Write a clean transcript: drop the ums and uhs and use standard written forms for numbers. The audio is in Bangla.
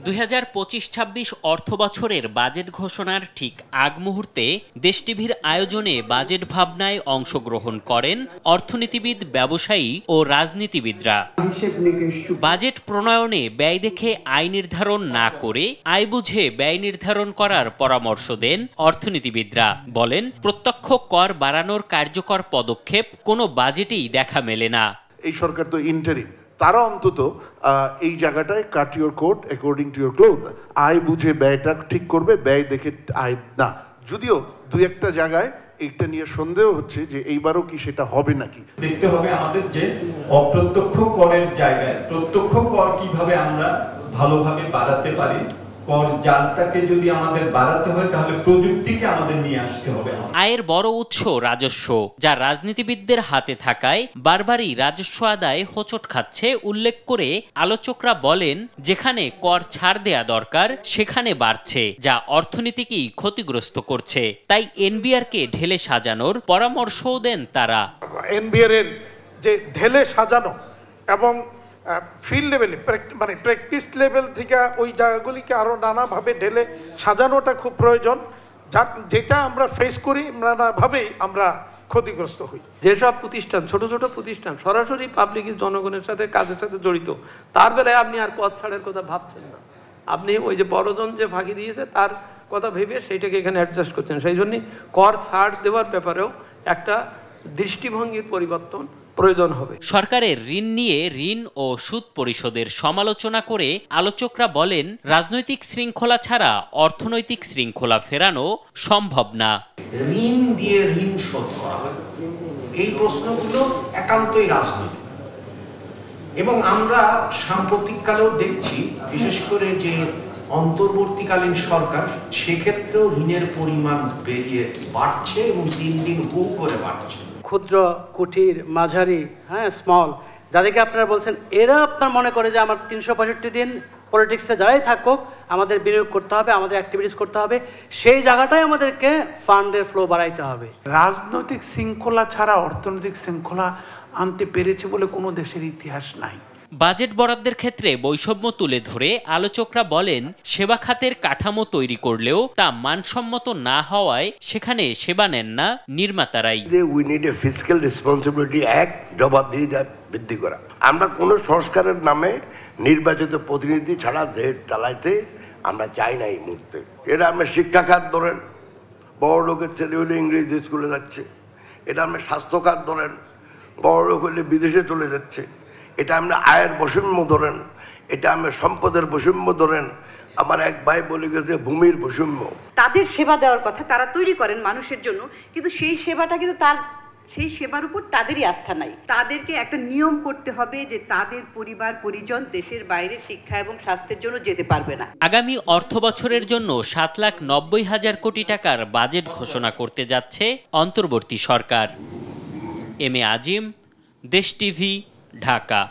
2025-26 অর্থবছরের বাজেট ঘোষণার ঠিক আগ মুহূর্তে দেশ টিভির আয়োজনে বাজেট ভাবনায় অংশগ্রহণ করেন অর্থনীতিবিদ, ব্যবসায়ী ও রাজনীতিবিদরা। বাজেট প্রণয়নে ব্যয় দেখে আয় নির্ধারণ না করে আয় বুঝে ব্যয় নির্ধারণ করার পরামর্শ দেন অর্থনীতিবিদরা। বলেন, প্রত্যক্ষ কর বাড়ানোর কার্যকর পদক্ষেপ কোনো বাজেটেই দেখা মেলে না। এই সরকার তো ইন্টারিম, তারা অন্তত এই জায়গাটায় cut your coat according to your cloth, আয় বুঝে ব্যয়টা ঠিক করবে, ব্যয় দেখে আয় না। যদিও দুই একটা জায়গায় এটা নিয়ে সন্দেহ হচ্ছে যে এইবারও কি সেটা হবে নাকি। দেখতে হবে আমাদের যে অপ্রত্যক্ষ করের জায়গায় প্রত্যক্ষ কর কিভাবে আমরা ভালোভাবে বাড়াতে পারি। কর জালটাকে যদি আমাদের বাড়াতে হয় তাহলে প্রযুক্তিকে আমাদের নিয়ে আসতে হবে। আয়ের বড় উৎস রাজস্ব, যা রাজনীতিবিদদের হাতে থাকায় বারবারই রাজস্ব আদায় হোঁচট খাচ্ছে উল্লেখ করে আলোচকরা বলেন, যেখানে কর ছাড় দেয়া দরকার সেখানে বাড়ছে, যা অর্থনীতিকেই ক্ষতিগ্রস্ত করছে। তাই এনবিআরকে ঢেলে সাজানোর পরামর্শও দেন তারা। এনবিআর এর যে ঢেলে সাজানো এবং ফিল্ড লেভেলে মানে প্র্যাকটিস লেভেল থেকে ওই জায়গাগুলিকে আরও নানাভাবে ঢেলে সাজানোটা খুব প্রয়োজন, যেটা আমরা ফেস করি নানাভাবেই আমরা ক্ষতিগ্রস্ত হই। যেসব প্রতিষ্ঠান ছোট ছোট প্রতিষ্ঠান সরাসরি পাবলিক জনগণের সাথে কাজের সাথে জড়িত, তার বেলায় আপনি আর কর ছাড়ের কথা ভাবছেন না। আপনি ওই যে বড়জন যে ফাঁকি দিয়েছে তার কথা ভেবে সেইটাকে এখানে অ্যাডজাস্ট করছেন। সেই জন্যই কর ছাড় দেওয়ার ব্যাপারেও একটা দৃষ্টিভঙ্গির পরিবর্তন প্রয়োজন হবে। সরকারের ঋণ নিয়ে ঋণ ও সুদ পরিশোধের সমালোচনা করে আলোচকরা বলেন, রাজনৈতিক শৃঙ্খলা ছাড়া অর্থনৈতিক শৃঙ্খলা ফেরানো সম্ভব না। ঋণ দিয়ে ঋণ শোধ করা হয়, এই প্রশ্নগুলো একান্তই রাজনৈতিক। এবং আমরা সাম্প্রতিককালেও দেখছি, বিশেষ করে যে অন্তর্বর্তীকালীন সরকার, সেক্ষেত্রেও ঋণের পরিমাণ বাড়ছে এবং দিন দিন হু করে বাড়ছে। ক্ষুদ্র, কুটির, মাঝারি, স্মল, যাদেরকে আপনারা বলছেন, এরা আপনার মনে করে যে আমার 365 দিন পলিটিক্সে যারাই থাকুক আমাদের বিনিয়োগ করতে হবে, আমাদের অ্যাক্টিভিটিস করতে হবে, সেই জায়গাটাই আমাদেরকে ফান্ডের ফ্লো বাড়াইতে হবে। রাজনৈতিক শৃঙ্খলা ছাড়া অর্থনৈতিক শৃঙ্খলা আনতে পেরেছে বলে কোনো দেশের ইতিহাস নাই। বাজেট বরাদ্দের ক্ষেত্রে বৈষম্য তুলে ধরে আলোচকরা বলেন, সেবা খাতের কাঠামো তৈরি করলেও তা মানসম্মত না হওয়ায় সেখানে সেবা নেন না নির্মাতারাই। We need a fiscal responsibility act, জবাবদিহিতা বৃদ্ধি করা। আমরা কোনো সংস্কারের নামে নির্বাচিত প্রতিনিধি ছাড়া দেশ চালাইতে আমরা চাই না এই মুহূর্তে। এটা আমরা শিক্ষা খাত ধরেন, বড় লোকের ছেলে হলে ইংরেজি স্কুলে যাচ্ছে। এটা আমরা স্বাস্থ্য খাত ধরেন, বড় লোক হলে বিদেশে চলে যাচ্ছে। এটা আমরা আয়ের বৈষম্য ধরেন, এটা আমরা সম্পদের বৈষম্য ধরেন। আমার এক ভাই বলে গেছে ভূমির বৈষম্য। তাদের সেবা দেওয়ার কথা তারা তৈরি করেন মানুষের জন্য, কিন্তু সেই সেবাটা কিন্তু সেই সেবার উপর তাদেরই আস্থা নাই। তাদেরকে একটা নিয়ম করতে হবে যে তাদের পরিবার পরিজন দেশের বাইরে শিক্ষা এবং স্বাস্থ্যের জন্য যেতে পারবে না। আগামী অর্থ বছরের জন্য 7,90,000 কোটি টাকার বাজেট ঘোষণা করতে যাচ্ছে অন্তর্বর্তী সরকার। এম এ আজিম, দেশ টিভি, ঢাকা।